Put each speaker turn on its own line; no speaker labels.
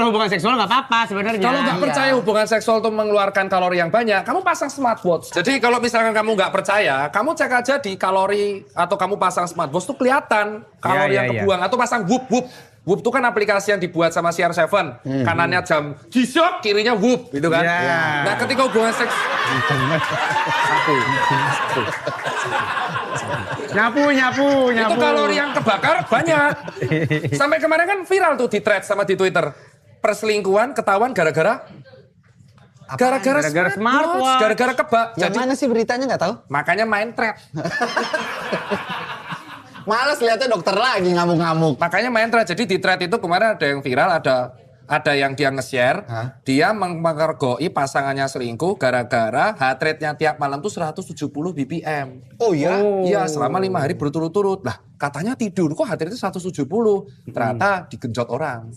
kalau hubungan seksual nggak apa-apa sebenarnya.
Kalau nggak percaya hubungan seksual itu mengeluarkan kalori yang banyak, kamu pasang smartwatch. Jadi kalau misalkan kamu nggak percaya, kamu cek aja di kalori atau kamu pasang smartwatch tuh kelihatan kalori yang kebuang. Atau pasang Whoop. Whoop itu kan aplikasi yang dibuat sama CR7. Kanannya jam G-Shock, kirinya Whoop gitu kan. Nah ketika hubungan seks...
Nyapu.
Itu kalori yang kebakar banyak. Sampai kemarin kan viral tuh di thread sama di Twitter. Perselingkuhan ketahuan gara-gara smartwatch, gara-gara kebak.
Yang mana sih beritanya nggak tahu?
Makanya main thread.
Males lihatnya dokter lagi ngamuk-ngamuk.
Makanya main thread. Jadi di thread itu kemarin ada yang viral, ada yang dia nge-share, dia mengergoi pasangannya selingkuh gara-gara heart rate-nya tiap malam tuh 170 BPM.
Oh iya?
Iya, selama 5 hari berturut-turut. Lah, katanya tidur, kok heart rate-nya 170? Ternyata digenjot orang.